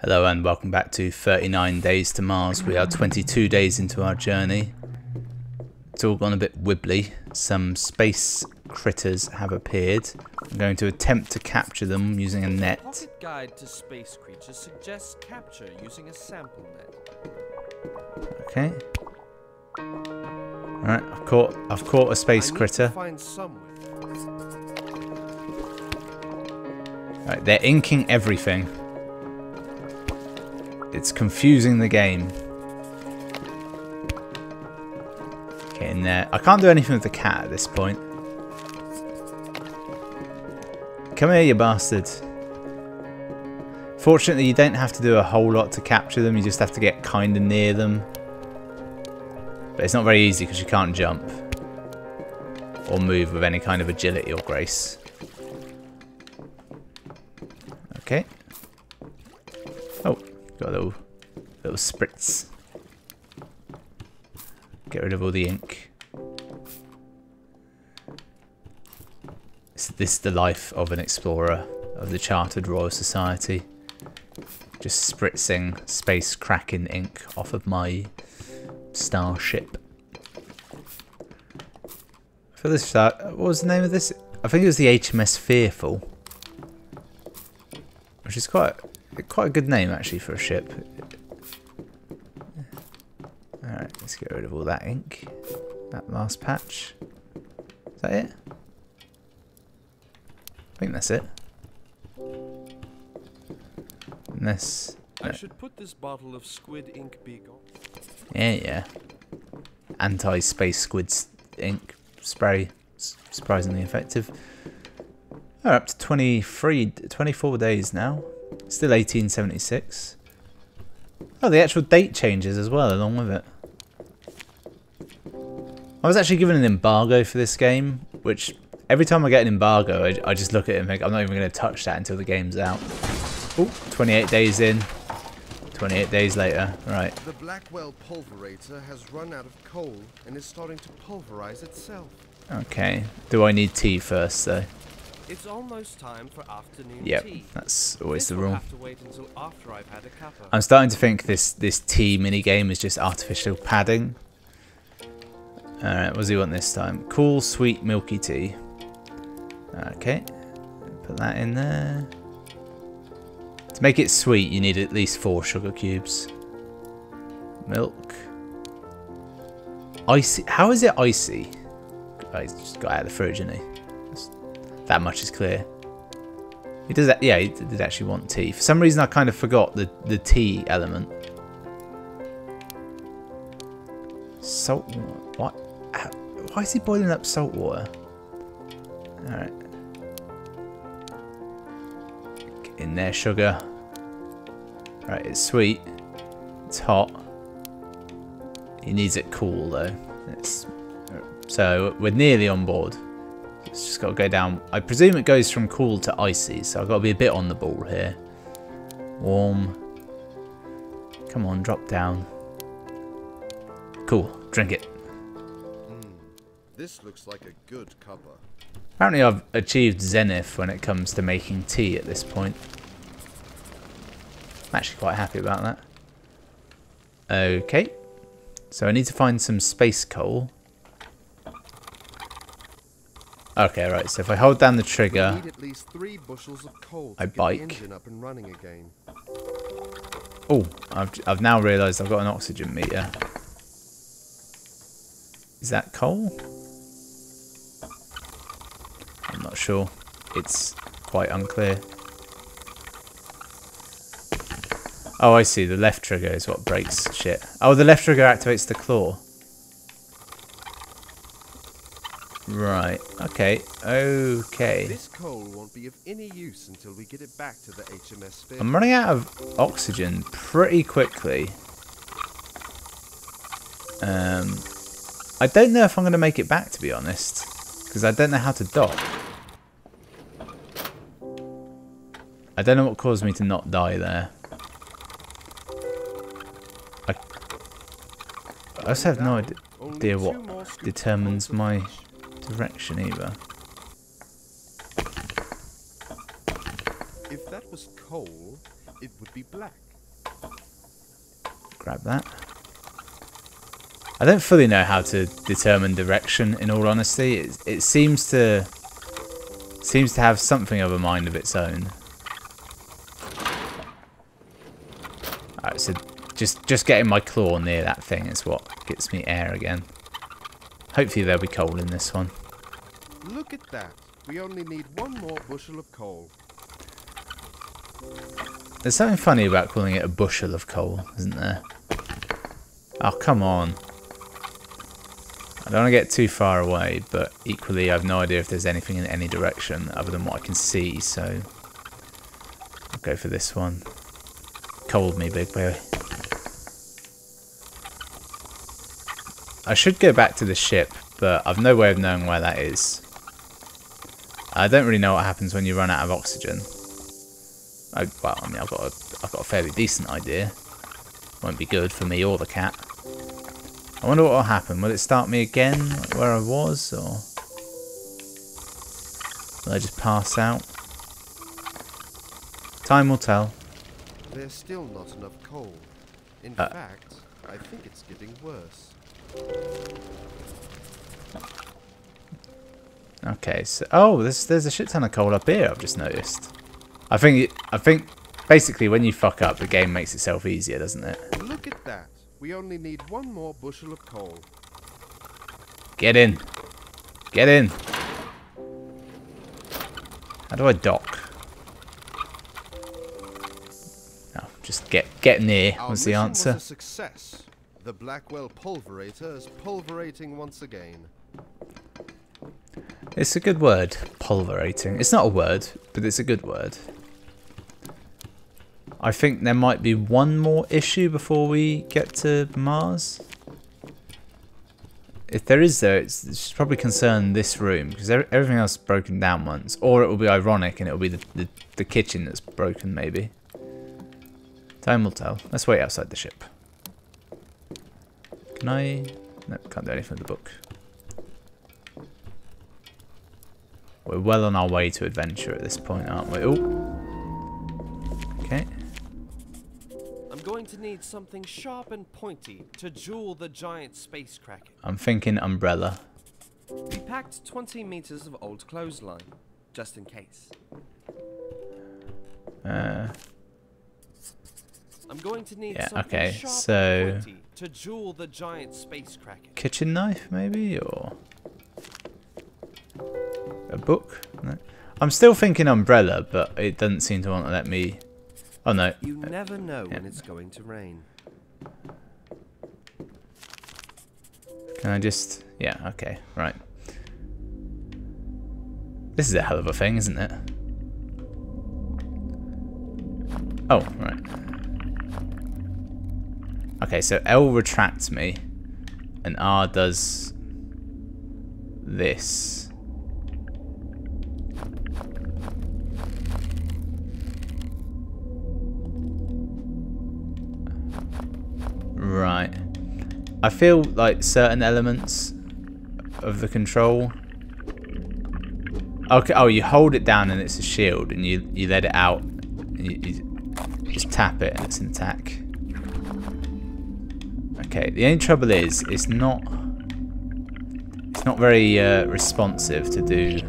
Hello and welcome back to 39 Days to Mars. We are 22 days into our journey. It's all gone a bit wibbly. Some space critters have appeared. I'm going to attempt to capture them using a net. Pocket guide to space creatures suggests capture using a sample net. Okay. Alright, I've caught a space critter. Right, they're inking everything. It's confusing the game. Get in there. I can't do anything with the cat at this point. Come here, you bastard. Fortunately, you don't have to do a whole lot to capture them. You just have to get kind of near them. But it's not very easy because you can't jump. Or move with any kind of agility or grace. Okay. Oh. Got a little spritz. Get rid of all the ink. This is the life of an explorer of the Chartered Royal Society. Just spritzing space cracking ink off of my starship. For this start, what was the name of this? I think it was the HMS Fearful, which is quite a good name actually for a ship. Alright, let's get rid of all that ink. That last patch. Is that it? I think that's it. And this. I should put this bottle of squid ink big on. Yeah. Anti-space squid ink spray. Surprisingly effective. We're up to 24 days now. Still 1876. Oh, the actual date changes as well along with it. I was actually given an embargo for this game, which every time I get an embargo, I just look at it and think I'm not even going to touch that until the game's out. Oh, 28 days in. 28 days later. Right. The Blackwell pulverator has run out of coal and is starting to pulverize itself. Okay. Do I need tea first, though? It's almost time for afternoon Yep, tea. that's always the Will rule. have to wait until after I've had a cuppa. I'm starting to think this tea minigame is just artificial padding. Alright, what does he want this time? Cool, sweet, milky tea. Okay, put that in there. To make it sweet, you need at least 4 sugar cubes. Milk. Icy. How is it icy? Oh, he's just got out of the fridge, didn't he? That much is clear. He does that. Yeah, he did actually want tea. For some reason, I kind of forgot the tea element. Salt water. What? Why is he boiling up salt water? All right. Get in there, sugar. All right, it's sweet. It's hot. He needs it cool though. So we're nearly on board. It's just got to go down. I presume it goes from cool to icy, so I've got to be a bit on the ball here. Warm. Come on, drop down. Cool, drink it. This looks like a good cuppa. Apparently I've achieved zenith when it comes to making tea at this point. I'm actually quite happy about that. Okay. So I need to find some space coal. Okay, right, so if I hold down the trigger, Need at least 3 bushels of coal to I get bike. the engine up and running again. oh, I've now realised I've got an oxygen meter. Is that coal? I'm not sure. It's quite unclear. Oh, I see. The left trigger is what breaks shit. Oh, the left trigger activates the claw. Right. Okay. Okay. This coal won't be of any use until we get it back to the HMS Fearful. I'm running out of oxygen pretty quickly. I don't know if I'm going to make it back, to be honest, because I don't know how to dock. I don't know what caused me to not die there. I also have no idea what determines my direction either. If that was coal, it would be black. grab that. I don't fully know how to determine direction, in all honesty. It seems to have something of a mind of its own. Alright, so just getting my claw near that thing is what gets me air again. Hopefully there'll be coal in this one. Look at that. We only need one more bushel of coal. There's something funny about calling it a bushel of coal, isn't there? Oh, come on. I don't want to get too far away, but equally I've no idea if there's anything in any direction other than what I can see, so I'll go for this one. Cold me, big boy. I should go back to the ship, but I've no way of knowing where that is. I don't really know what happens when you run out of oxygen. Well, I mean, I've got a fairly decent idea. Won't be good for me or the cat. I wonder what will happen. Will it start me again, like where I was, or will I just pass out? Time will tell. There's still not enough coal. In fact, I think it's getting worse. Okay, so there's a shit ton of coal up here. I've just noticed. I think basically when you fuck up, the game makes itself easier, doesn't it? Look at that. We only need one more bushel of coal. Get in. Get in. How do I dock? No, just get near was the answer. Our mission was a success. The Blackwell Pulverator is pulverating once again. It's a good word, pulverating. It's not a word, but it's a good word. I think there might be one more issue before we get to Mars. If there is, though, it's probably concern this room, because everything else is broken down once. Or it will be ironic and it will be the kitchen that's broken, maybe. Time will tell. Let's wait outside the ship. Can I? No, can't do anything with the book. We're well on our way to adventure at this point, aren't we? Oh. Okay. I'm going to need something sharp and pointy to jewel the giant space kraken. I'm thinking umbrella. We packed 20 meters of old clothesline, just in case. I'm going to need something sharp and pointy to jewel the giant space kraken. Kitchen knife, maybe, or a book? No. I'm still thinking umbrella, but it doesn't seem to want to let me. Oh no. You never know when it's going to rain. Can I just? Yeah. Okay. Right. This is a hell of a thing, isn't it? Oh, right. Okay, so L retracts me, and R does this. Right. I feel like certain elements of the control. Okay. Oh, you hold it down and it's a shield, and you let it out. And you just tap it and it's an attack. Okay, the only trouble is it's not very responsive to do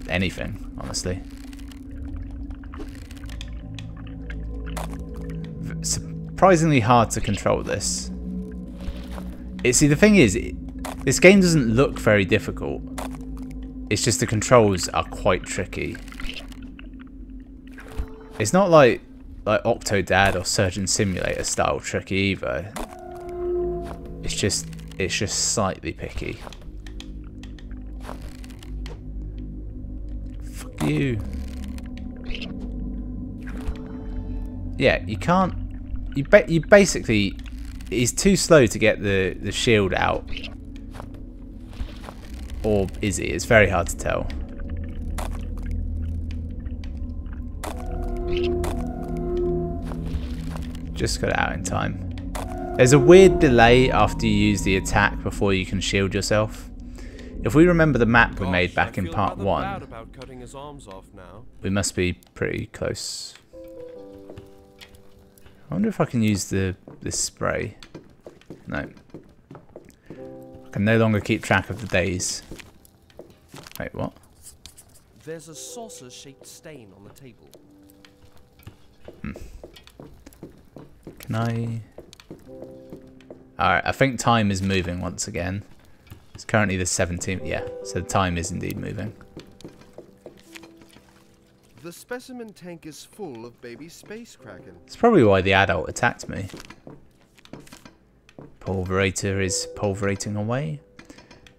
anything, honestly. Surprisingly hard to control this. See, the thing is, this game doesn't look very difficult. It's just the controls are quite tricky. It's not like Octodad or Surgeon Simulator style tricky either. It's just slightly picky. Fuck you. Yeah, you can't. You basically. He's too slow to get the shield out. Or is he? It's very hard to tell. Just got it out in time. There's a weird delay after you use the attack before you can shield yourself. If we remember the map we made back in part 1, we must be pretty close. I wonder if I can use this spray. No. I can no longer keep track of the days. Wait, what? There's a saucer-shaped stain on the table. Can I... Alright, I think time is moving once again. It's currently the 17th. Yeah, so the time is indeed moving. The specimen tank is full of baby space kraken. It's probably why the adult attacked me. Pulverator is pulverating away.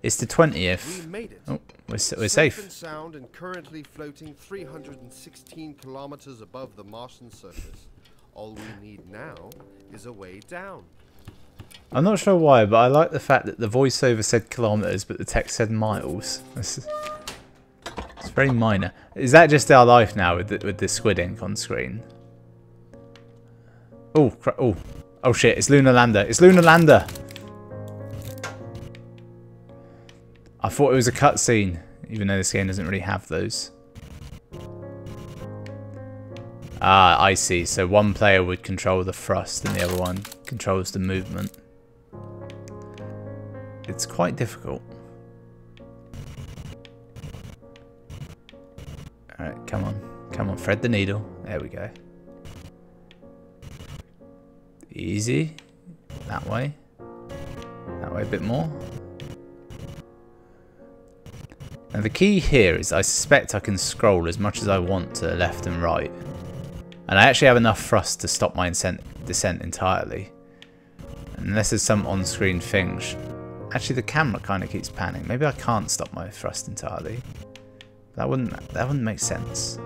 It's the 20th. We made it. Oh, we're Safe safe. and sound and currently floating 316 kilometers above the Martian surface. All we need now is a way down. I'm not sure why, but I like the fact that the voiceover said kilometers, but the text said miles. It's very minor. Is that just our life now with the squid ink on screen? Oh, oh shit! It's Lunar Lander. It's Lunar Lander. I thought it was a cutscene, even though this game doesn't really have those. Ah, I see. So one player would control the thrust and the other one controls the movement. It's quite difficult. Alright, come on. Come on, thread the needle. There we go. Easy. That way. That way a bit more. Now the key here is I suspect I can scroll as much as I want to left and right. And I actually have enough thrust to stop my descent entirely. Unless there's some on-screen thing. Actually, the camera kind of keeps panning. Maybe I can't stop my thrust entirely. That wouldn't make sense.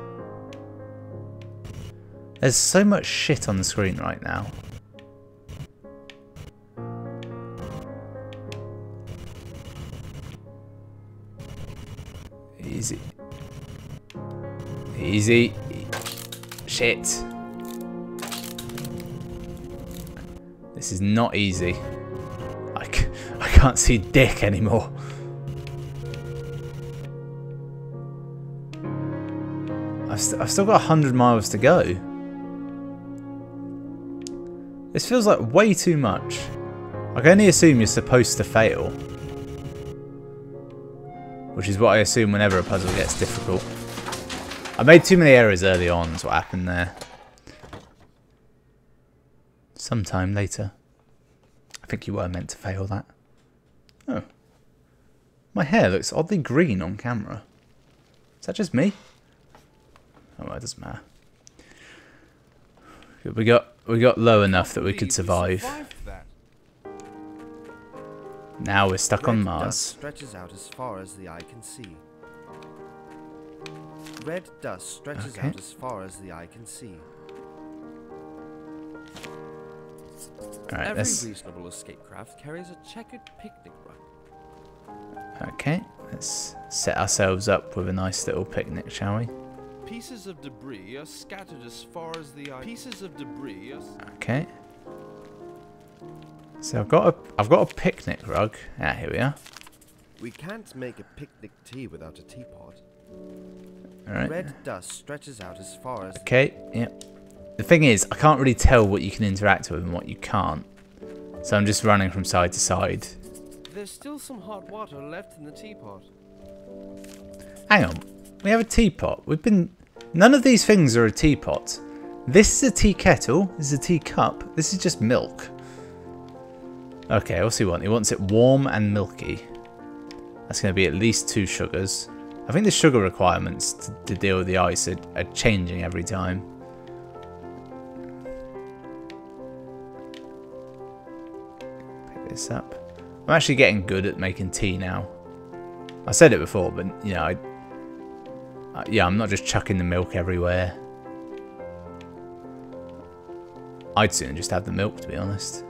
There's so much shit on the screen right now. Easy. Easy. Shit. This is not easy. I can't see dick anymore. I've still got 100 miles to go. This feels like way too much. I can only assume you're supposed to fail. Which is what I assume whenever a puzzle gets difficult. I made too many errors early on, is what happened there. Sometime later. I think you were meant to fail that. Oh. My hair looks oddly green on camera. Is that just me? Oh, well, it doesn't matter. We got low enough that we could survive. Now we're stuck on Mars. Dust stretches out as far as the eye can see. Red dust stretches out as far as the eye can see. Alright, Every reasonable escape craft carries a checkered picnic rug. Okay, let's set ourselves up with a nice little picnic, shall we? Pieces of debris are scattered as far as the eye. Pieces of debris are... Okay. So I've got a picnic rug. Ah, here we are. We can't make a picnic tea without a teapot. Alright. Red dust stretches out as far as... Okay, yep. The thing is, I can't really tell what you can interact with and what you can't. So I'm just running from side to side. There's still some hot water left in the teapot. Hang on. We have a teapot. None of these things are a teapot. This is a tea kettle. This is a tea cup. This is just milk. Okay, what's he want? He wants it warm and milky. That's going to be at least 2 sugars. I think the sugar requirements to deal with the ice are changing every time. Pick this up. I'm actually getting good at making tea now. I said it before, but you know, yeah, I'm not just chucking the milk everywhere. I'd sooner just have the milk, to be honest.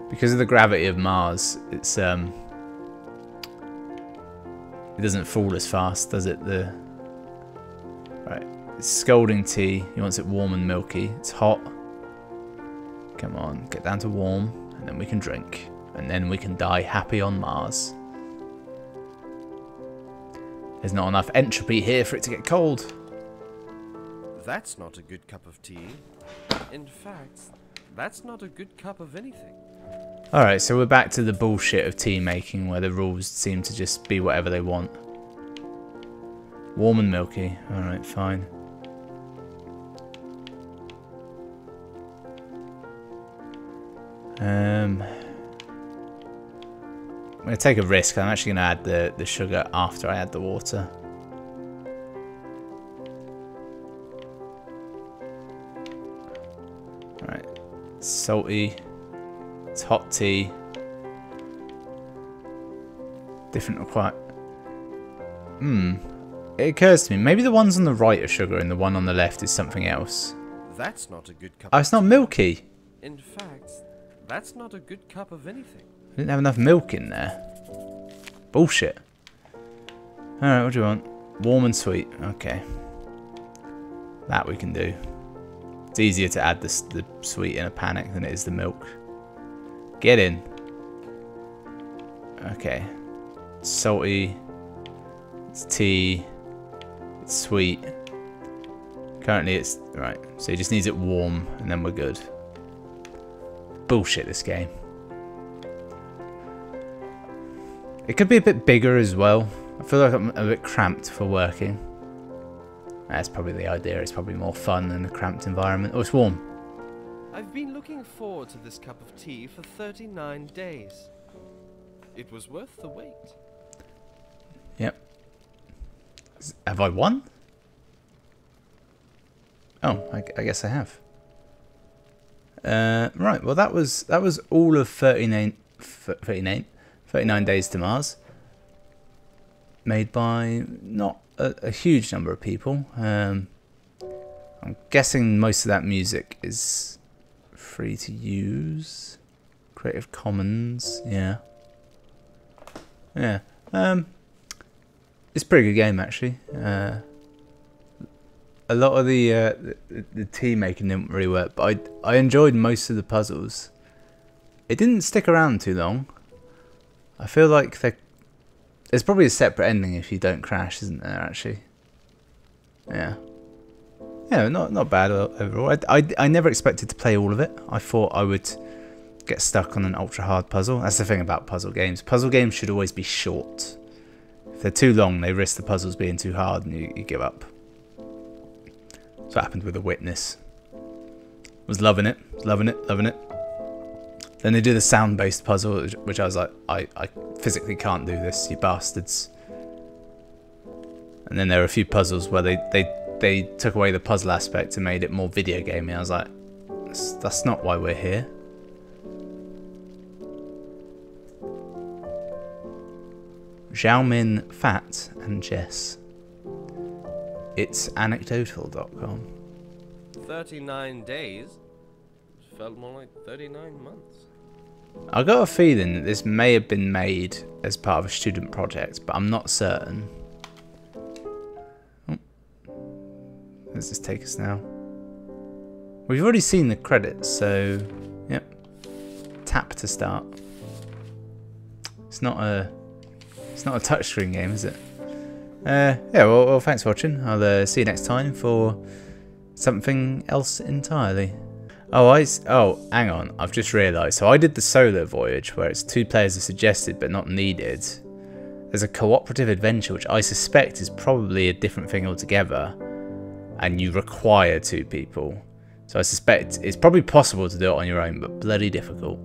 Because of the gravity of Mars, it doesn't fall as fast, does it? Right, it's scalding tea. He wants it warm and milky. It's hot. Come on, get down to warm, and then we can drink, and then we can die happy on Mars. There's not enough entropy here for it to get cold. That's not a good cup of tea. In fact, That's not a good cup of anything. Alright, so we're back to the bullshit of tea making where the rules seem to just be whatever they want. Warm and milky. Alright, fine. I'm going to take a risk. I'm actually going to add the sugar after I add the water. Alright, salty. It's hot tea. Different require. It occurs to me, maybe the ones on the right are sugar and the one on the left is something else. That's not a good cup. Oh, it's not milky. In fact, that's not a good cup of anything. I didn't have enough milk in there. Bullshit. Alright, what do you want? Warm and sweet. Okay. That we can do. It's easier to add the sweet in a panic than it is the milk. Get in. Okay. It's salty. It's tea. It's sweet. Currently it's... Right, so he just needs it warm and then we're good. Bullshit, this game. It could be a bit bigger as well. I feel like I'm a bit cramped for working. That's probably the idea. It's probably more fun than a cramped environment. Oh, it's warm. I've been looking forward to this cup of tea for 39 days. It was worth the wait. Yep. Have I won? Oh, I guess I have. Right, well that was all of 39 Days to Mars. Made by not a huge number of people. I'm guessing most of that music is free to use. Creative Commons, yeah. Yeah. It's a pretty good game actually. A lot of the tea making didn't really work, but I enjoyed most of the puzzles. It didn't stick around too long. I feel like there's probably a separate ending if you don't crash, isn't there? Actually, yeah, yeah, not bad overall. I never expected to play all of it. I thought I would get stuck on an ultra hard puzzle. That's the thing about puzzle games. Puzzle games should always be short. If they're too long, they risk the puzzles being too hard, and you give up. That's what happened with The Witness. Was loving it, loving it, loving it. Then they do the sound-based puzzle, which I was like, I physically can't do this, you bastards. And then there were a few puzzles where they took away the puzzle aspect and made it more video gamey. I was like, that's not why we're here. Xiaomin, Fat, and Jess. It's anecdotal.com. 39 days? It felt more like 39 months. I got a feeling that this may have been made as part of a student project, but I'm not certain. Oh. Where does this take us now? We've already seen the credits, so yep. Tap to start. It's not a touchscreen game, is it? Yeah, well, thanks for watching. I'll see you next time for something else entirely. Oh, hang on. I've just realised. So I did the solo voyage, where it's 2 players are suggested but not needed. There's a cooperative adventure, which I suspect is probably a different thing altogether, and you require 2 people. So I suspect it's probably possible to do it on your own, but bloody difficult.